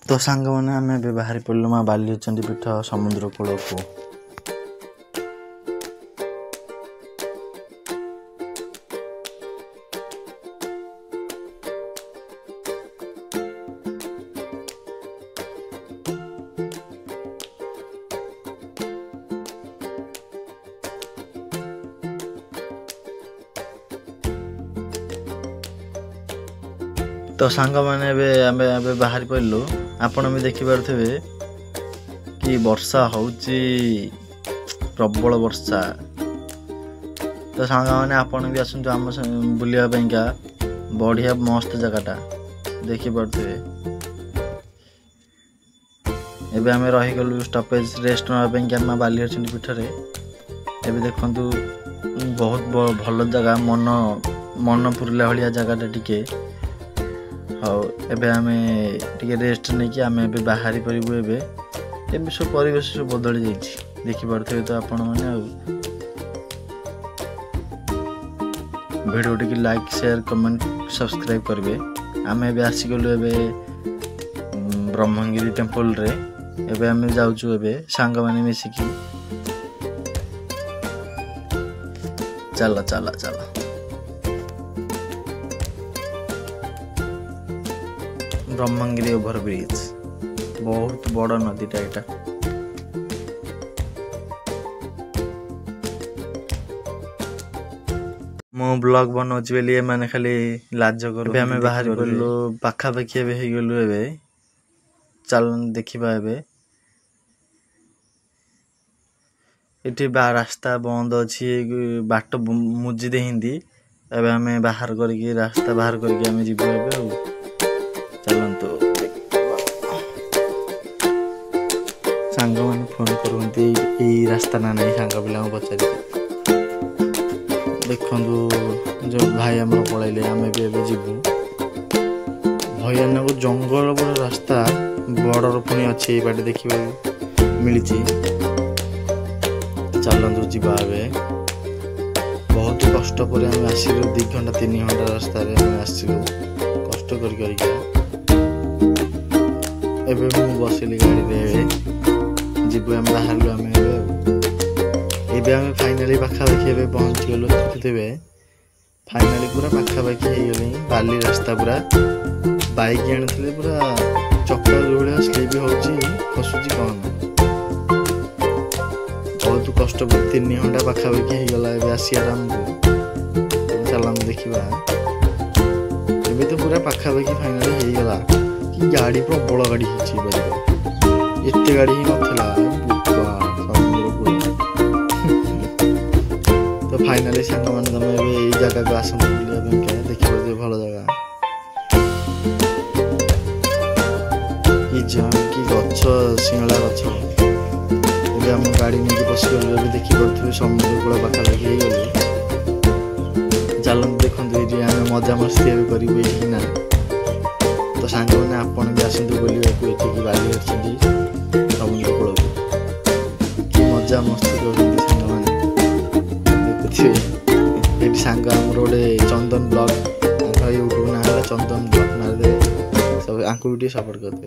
तो सांग मैंने आम बाहरी पड़लु माँ बालीचंडी पीठ समुद्र कूल को। तो सांग मैंने बाहरी पड़लु आपण भी देखिपे कि वर्षा होची प्रबल वर्षा। तो सांग मैंने आपण भी आसतु आम बुलाइका बढ़िया मस्त जगटा देखिपे। एबे आम रहीगलु स्टपेज रेस्ट नापी आम बालीचंडी पीठरे। एबे देखु बहुत भल जगह मन पुरला भाया जगटा टिके। हाँ एबे आमे टिके रेस्ट नहीं कि आमे एबे बाहरी परिबु। एबे सब परिवेश सब बदली जाइछि देखि परथे तो आपण माने। वीडियो टिके लाइक शेयर कमेंट सब्सक्राइब करबे। आमे एबे आसी गलु एबे ब्रह्मगिरी टेम्पल रे। एबे आमे जाउछु एबे सांग माने मिसिकी। चला चला चला ब्रह्मगिरी ओभर ब्रिज बहुत बड़ नदीटा एटा। मो ब्लॉग बनाउछि बेली माने खाली लाज करू। आमे बाहर गलु पाखा पाखी एबे हे गलु। एबे चल देखिबा। एबे एठी बा रास्ता बंद अछि बाट मुजी दे हिंदी। एबे आमे बाहर करके रास्ता बाहर करके आमे जिबो। एबे चलतु सांग मैंने फोन करते रास्ता ना नहीं सांग पिला पचार देखु जो भाई आम पलैले आम भी एवं जीवु। भयानक जंगल बड़ रास्ता बॉर्डर पुणी अच्छी बाटे देखा मिली। चलतु जीवा। बहुत कष्ट पर आम आसलु 2 घंटा 3 घंटा रास्ता आसलु कष्ट कर। एबे मु बसिली गाड़ी रे जीव आम बाहर आम एबे आम फाइनाली पाखापाखी एबे पहुँच गलु। देखुथे फाइनाली पूरा पाखापाखी हो गली बाली रास्ता पूरा। बाइक आनी पूरा चक्का जो भाया स्लीप होची खसुची कौन बहुत कष्ट पर 3 घंटा पाखापाखी हो गला। एबे आसिया आमको चलाम देखा। एबे तो पूरा पाखापाखी फाइनाली हो गला कि गाड़ी प्रबल गाड़ी एत गाड़ी ही नाला। तो फाइनाली सांग मैंने तुम ये जगह को आस देखिए भल जगह कि गच शिंगला गच। एबे आम गाड़ी नहीं पशिगलु। एबे देखिपे समुद्र कूल पाखापाखी हो गलु। चलते देखते ये आम मजा मस्ती करें ना। तो सांग मैंने आपण भी आसतु बुलवाक बालीचंडी समुद्र कूल कि मजा मस्ती कर सांग मैंने देखुए। ये सांग आमर गोटे चंदन ब्लॉग यूट्यूब ना चंदन ब्लॉग ना सब आंको भी सपोर्ट करते।